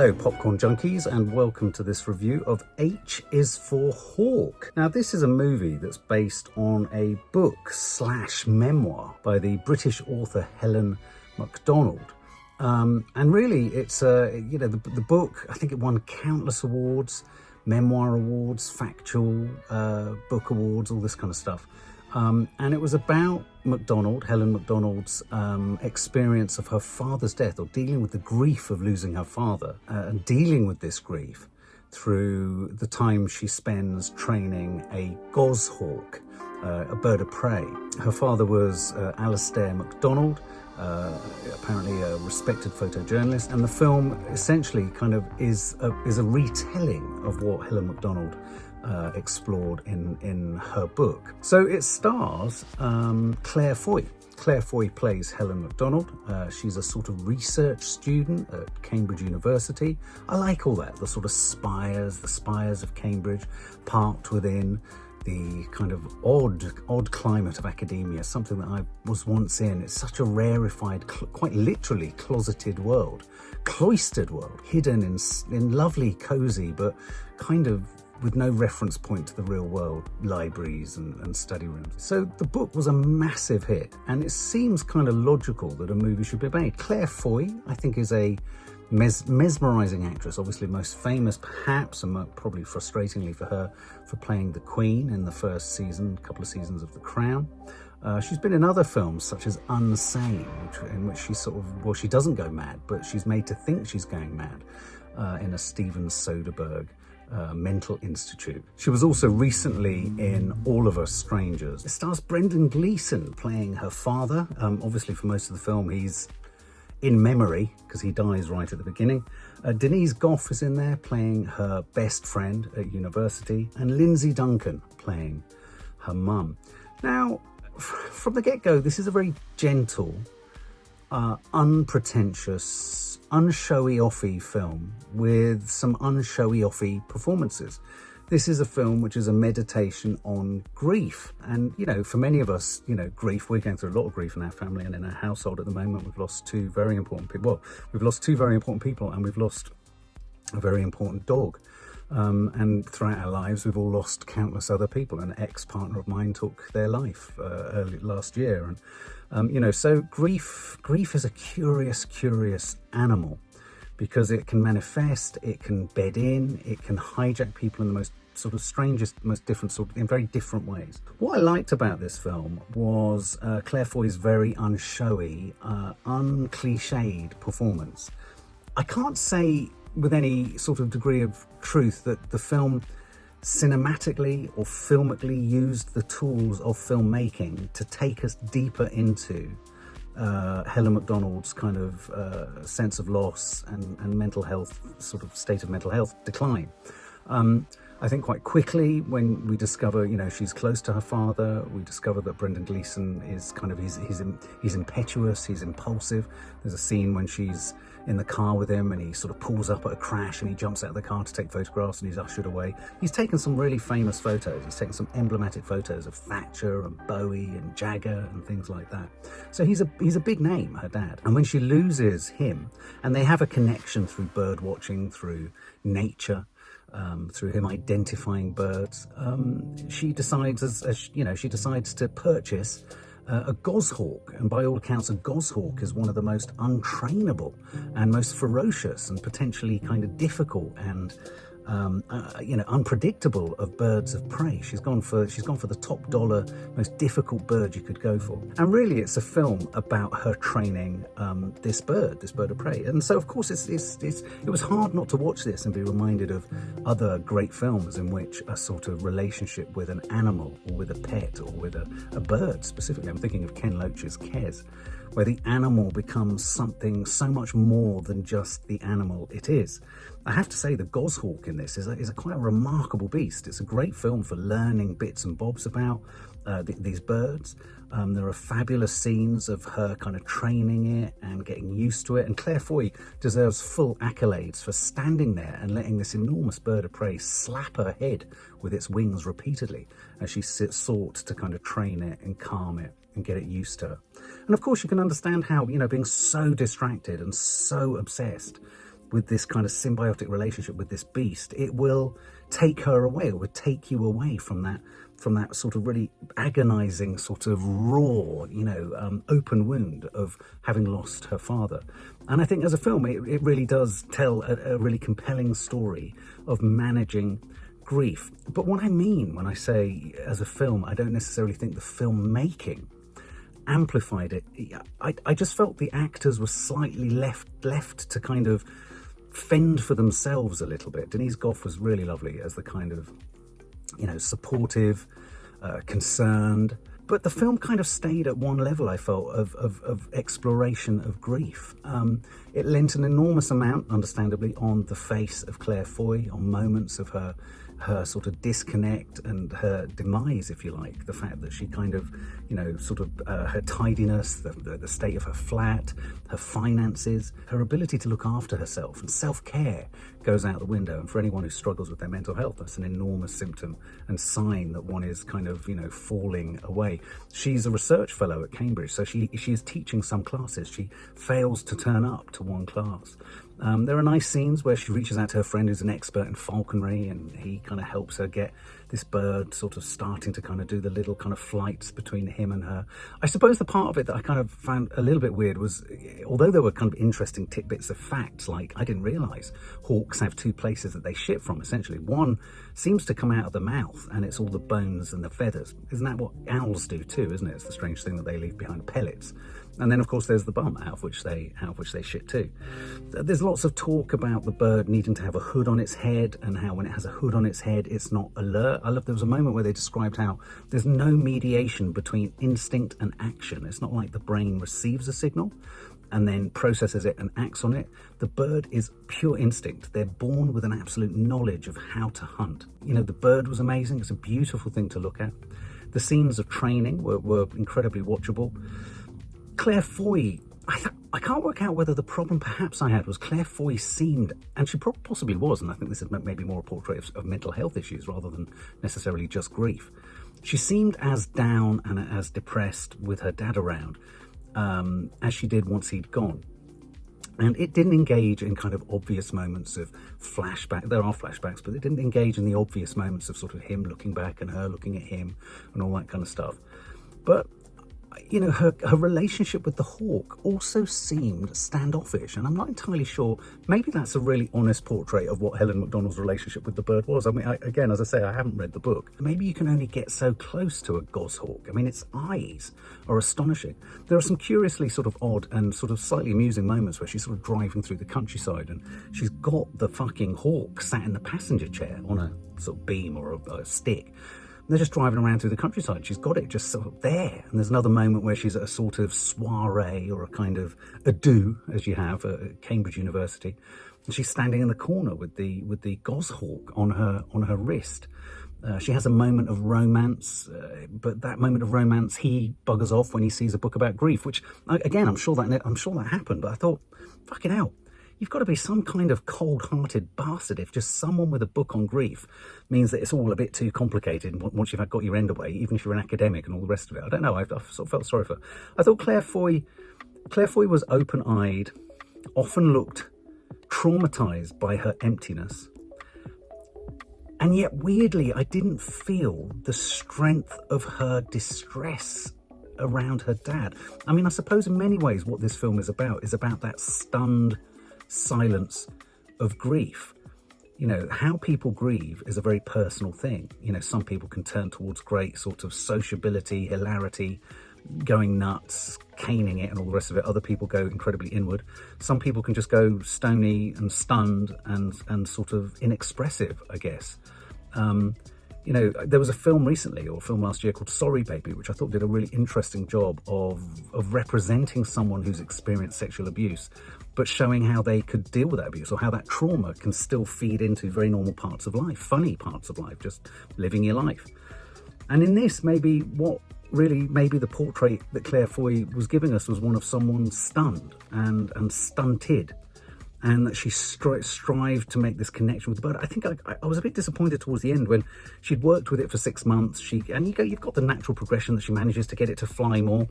Hello Popcorn Junkies, and welcome to this review of H is for Hawk. Now this is a movie that's based on a book/memoir by the British author Helen MacDonald. And really it's the book, I think it won countless awards, memoir awards, factual book awards, all this kind of stuff. And it was about Helen MacDonald's experience of her father's death, or dealing with the grief of losing her father, and dealing with this grief through the time she spends training a goshawk, a bird of prey. Her father was Alastair MacDonald, apparently a respected photojournalist, and the film essentially kind of is a retelling of what Helen MacDonald explored in her book. So it stars Claire Foy. Claire Foy plays Helen MacDonald. She's a sort of research student at Cambridge University. I like all that, the sort of the spires of Cambridge, parked within the kind of odd climate of academia, something that I was once in. It's such a rarefied, quite literally cloistered world, hidden in lovely, cozy, but kind of with no reference point to the real world, libraries and study rooms. So the book was a massive hit, and it seems kind of logical that a movie should be made. Claire Foy, I think, is a mesmerising actress, obviously most famous perhaps, and probably frustratingly for her, for playing the Queen in the first season, a couple of seasons of The Crown. She's been in other films such as Unsane, in which she doesn't go mad, but she's made to think she's going mad in a Steven Soderbergh mental institute. She was also recently in All of Us Strangers. It stars Brendan Gleeson playing her father. Obviously for most of the film he's in memory because he dies right at the beginning. Denise Gough is in there playing her best friend at university, and Lindsay Duncan playing her mum. Now from the get-go, this is a very gentle, unpretentious, unshowy-offy film with some unshowy-offy performances. This is a film which is a meditation on grief. And, for many of us, grief, we're going through a lot of grief in our family and in our household at the moment. We've lost two very important people. Well, we've lost two very important people, and we've lost a very important dog. And throughout our lives, we've all lost countless other people. An ex-partner of mine took their life early last year. And so grief is a curious animal, because it can manifest, it can bed in, it can hijack people in the most sort of strangest, most different in very different ways. What I liked about this film was Claire Foy's very unshowy, uncliched performance. I can't say with any sort of degree of truth that the film cinematically or filmically used the tools of filmmaking to take us deeper into Helen MacDonald's kind of sense of loss and mental health, sort of state of mental health decline. I think quite quickly when we discover, she's close to her father, we discover that Brendan Gleeson is kind of, he's impetuous, he's impulsive. There's a scene when she's in the car with him and he sort of pulls up at a crash and he jumps out of the car to take photographs and he's ushered away. He's taken some really famous photos. He's taken some emblematic photos of Thatcher and Bowie and Jagger and things like that. So he's a big name, her dad. And when she loses him, and they have a connection through bird watching, through nature, through him identifying birds, she decides, she decides to purchase a goshawk. And by all accounts, a goshawk is one of the most untrainable and most ferocious and potentially kind of difficult and unpredictable of birds of prey. She's gone for the top dollar, most difficult bird you could go for. And really, it's a film about her training this bird of prey. And so, of course, it was hard not to watch this and be reminded of other great films in which a sort of relationship with an animal or with a pet or with a bird specifically. I'm thinking of Ken Loach's Kes, where the animal becomes something so much more than just the animal it is. I have to say the goshawk in this is a quite a remarkable beast. It's a great film for learning bits and bobs about these birds. There are fabulous scenes of her kind of training it and getting used to it. And Claire Foy deserves full accolades for standing there and letting this enormous bird of prey slap her head with its wings repeatedly as she sought to kind of train it and calm it and get it used to her. And of course you can understand how, being so distracted and so obsessed with this kind of symbiotic relationship with this beast, it will take her away. It would take you away from that sort of really agonizing sort of raw, open wound of having lost her father. And I think as a film, it really does tell a really compelling story of managing grief. But what I mean when I say as a film, I don't necessarily think the filmmaking amplified it. I just felt the actors were slightly left to kind of fend for themselves a little bit. Denise Gough was really lovely as the kind of, supportive, concerned. But the film kind of stayed at one level, I felt, of exploration of grief. It lent an enormous amount, understandably, on the face of Claire Foy, on moments of her sort of disconnect and her demise, if you like. The fact that she kind of, her tidiness, the state of her flat, her finances, her ability to look after herself, and self-care goes out the window. And for anyone who struggles with their mental health, that's an enormous symptom and sign that one is kind of, falling away. She's a research fellow at Cambridge, so she is teaching some classes. She fails to turn up to one class. There are nice scenes where she reaches out to her friend who's an expert in falconry, and he kind of helps her get this bird sort of starting to kind of do the little kind of flights between him and her. I suppose the part of it that I kind of found a little bit weird was, although there were kind of interesting tidbits of facts, like I didn't realise hawks have two places that they shit from, essentially. One seems to come out of the mouth, and it's all the bones and the feathers. Isn't that what owls do too, isn't it? It's the strange thing that they leave behind, pellets. And then, of course, there's the bum, out of which they shit too. There's lots of talk about the bird needing to have a hood on its head, and how when it has a hood on its head, it's not alert. There was a moment where they described how there's no mediation between instinct and action. It's not like the brain receives a signal and then processes it and acts on it. The bird is pure instinct. They're born with an absolute knowledge of how to hunt. The bird was amazing. It's a beautiful thing to look at. The scenes of training were incredibly watchable. Claire Foy, I can't work out whether the problem perhaps I had was Claire Foy seemed, and she possibly was, and I think this is maybe more a portrait of mental health issues rather than necessarily just grief. She seemed as down and as depressed with her dad around as she did once he'd gone. And it didn't engage in kind of obvious moments of flashback. There are flashbacks, but it didn't engage in the obvious moments of sort of him looking back and her looking at him and all that kind of stuff. But her relationship with the hawk also seemed standoffish, and I'm not entirely sure. Maybe that's a really honest portrait of what Helen MacDonald's relationship with the bird was. I mean, again, as I say, I haven't read the book. Maybe you can only get so close to a goshawk. I mean, its eyes are astonishing. There are some curiously sort of odd and sort of slightly amusing moments where she's sort of driving through the countryside, and she's got the fucking hawk sat in the passenger chair on a sort of beam or a stick. They're just driving around through the countryside. She's got it just sort of there. And there's another moment where she's at a sort of soiree or a kind of a do, as you have at Cambridge University. And she's standing in the corner with the goshawk on her wrist. She has a moment of romance, but that moment of romance, he buggers off when he sees a book about grief, which, again, I'm sure that happened. But I thought, fucking hell. You've got to be some kind of cold-hearted bastard if just someone with a book on grief means that it's all a bit too complicated once you've got your end away, even if you're an academic and all the rest of it. I don't know. I sort of felt sorry for her. I thought Claire Foy was open-eyed, often looked traumatised by her emptiness. And yet, weirdly, I didn't feel the strength of her distress around her dad. I mean, I suppose in many ways what this film is about that stunned silence of grief. How people grieve is a very personal thing. Some people can turn towards great sort of sociability, hilarity, going nuts, caning it and all the rest of it. Other people go incredibly inward. Some people can just go stony and stunned and sort of inexpressive, I guess. There was a film recently, or a film last year, called Sorry Baby, which I thought did a really interesting job of representing someone who's experienced sexual abuse, but showing how they could deal with that abuse, or how that trauma can still feed into very normal parts of life, funny parts of life, just living your life. And in this, maybe the portrait that Claire Foy was giving us was one of someone stunned and stunted, and that she strived to make this connection with the bird. I think I was a bit disappointed towards the end when she'd worked with it for 6 months. You've got the natural progression that she manages to get it to fly more.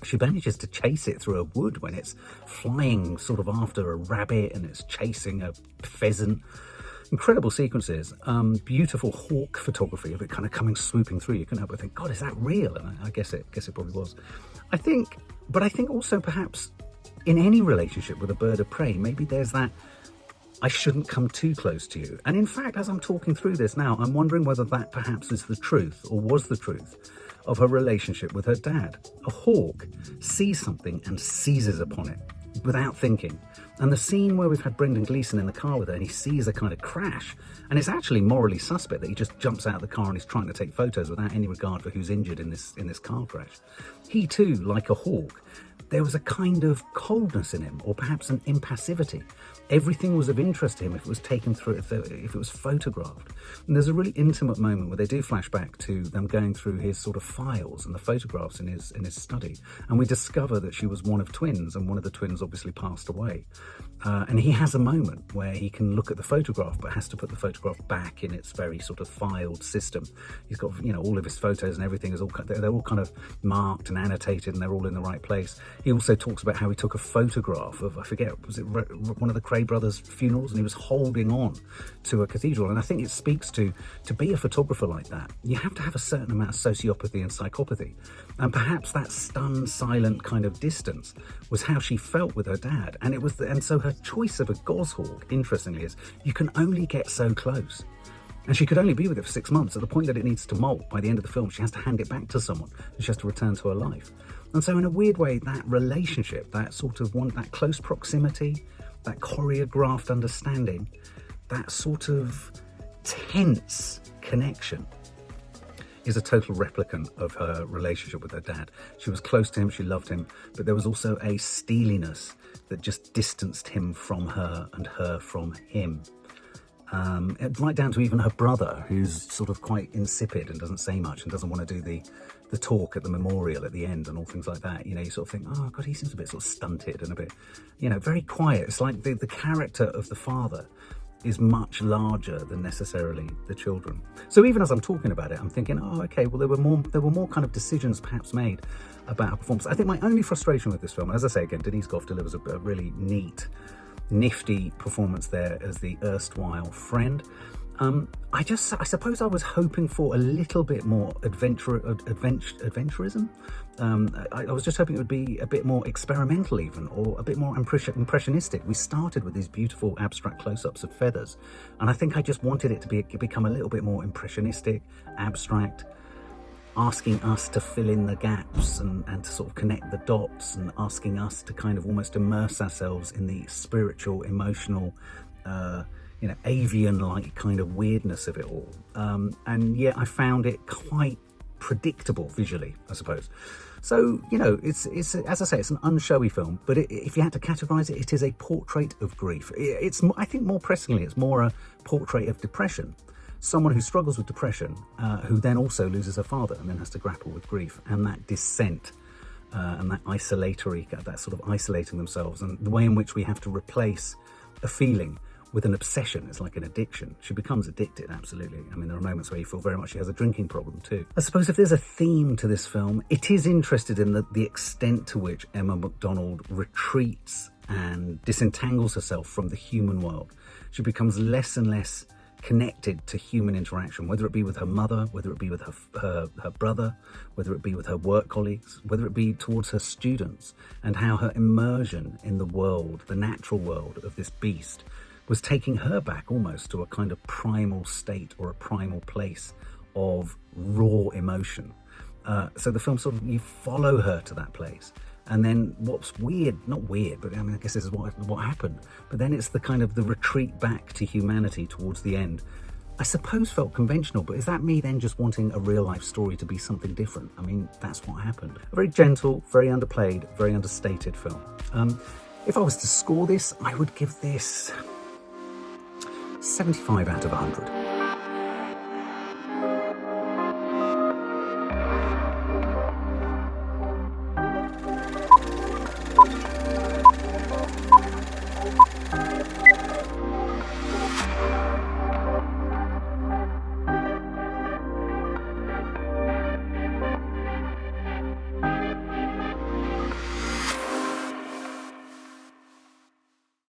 she manages to chase it through a wood when it's flying sort of after a rabbit and it's chasing a pheasant. Incredible sequences, beautiful hawk photography of it kind of coming swooping through. You couldn't help but think, God, is that real? And I guess it probably was. I think also perhaps in any relationship with a bird of prey, maybe there's that, I shouldn't come too close to you. And in fact, as I'm talking through this now, I'm wondering whether that perhaps is the truth, or was the truth, of her relationship with her dad. A hawk sees something and seizes upon it without thinking. And the scene where we've had Brendan Gleeson in the car with her and he sees a kind of crash, and it's actually morally suspect that he just jumps out of the car and he's trying to take photos without any regard for who's injured in this car crash. He too, like a hawk, there was a kind of coldness in him, or perhaps an impassivity. Everything was of interest to him if it was taken through, if it was photographed. And there's a really intimate moment where they do flash back to them going through his sort of files and the photographs in his study. And we discover that she was one of twins, and one of the twins obviously passed away. And he has a moment where he can look at the photograph, but has to put the photograph back in its very sort of filed system. He's got, all of his photos and everything is they're all kind of marked and annotated, and they're all in the right place. He also talks about how he took a photograph of, I forget, was it one of the Cray brothers' funerals, and he was holding on to a cathedral. And I think it speaks to be a photographer like that, you have to have a certain amount of sociopathy and psychopathy. And perhaps that stunned, silent kind of distance was how she felt with her dad. And it was, and so her choice of a goshawk, interestingly, is you can only get so close. And she could only be with it for 6 months. At the point that it needs to molt, by the end of the film, she has to hand it back to someone, and she has to return to her life. And so in a weird way, that relationship, that sort of that close proximity, that choreographed understanding, that sort of tense connection, is a total replicant of her relationship with her dad. She was close to him, she loved him, but there was also a steeliness that just distanced him from her and her from him. Right down to even her brother, who's sort of quite insipid and doesn't say much and doesn't want to do the talk at the memorial at the end and all things like that. You sort of think, oh God, he seems a bit sort of stunted and a bit, very quiet. It's like the character of the father is much larger than necessarily the children. So even as I'm talking about it, I'm thinking, oh, okay, well, there were more kind of decisions perhaps made about her performance. I think my only frustration with this film, as I say again, Denise Gough delivers a really neat, nifty performance there as the erstwhile friend. I suppose I was hoping for a little bit more adventurism. I was just hoping it would be a bit more experimental even, or a bit more impressionistic. We started with these beautiful abstract close-ups of feathers, and I think I just wanted it to become a little bit more impressionistic, abstract, asking us to fill in the gaps and to sort of connect the dots, and asking us to kind of almost immerse ourselves in the spiritual, emotional, avian-like kind of weirdness of it all. And yet I found it quite predictable visually, I suppose. So, it's as I say, it's an unshowy film, but if you had to categorise it, it is a portrait of grief. It's, I think more pressingly, it's more a portrait of depression. Someone who struggles with depression, who then also loses her father and then has to grapple with grief and that descent and that that sort of isolating themselves, and the way in which we have to replace a feeling with an obsession. It's like an addiction. She becomes addicted, absolutely. I mean, there are moments where you feel very much she has a drinking problem too. I suppose if there's a theme to this film, it is interested in the extent to which Emma MacDonald retreats and disentangles herself from the human world. She becomes less and less connected to human interaction, whether it be with her mother, whether it be with her brother, whether it be with her work colleagues, whether it be towards her students, and how her immersion in the world, the natural world of this beast, was taking her back almost to a kind of primal state or a primal place of raw emotion. So the film sort of, you follow her to that place. And then what's weird, not weird, but I mean, I guess this is what happened. But then it's the kind of the retreat back to humanity towards the end. I suppose felt conventional, but is that me then just wanting a real life story to be something different? I mean, that's what happened. A very gentle, very underplayed, very understated film. If I was to score this, I would give this 75 out of 100.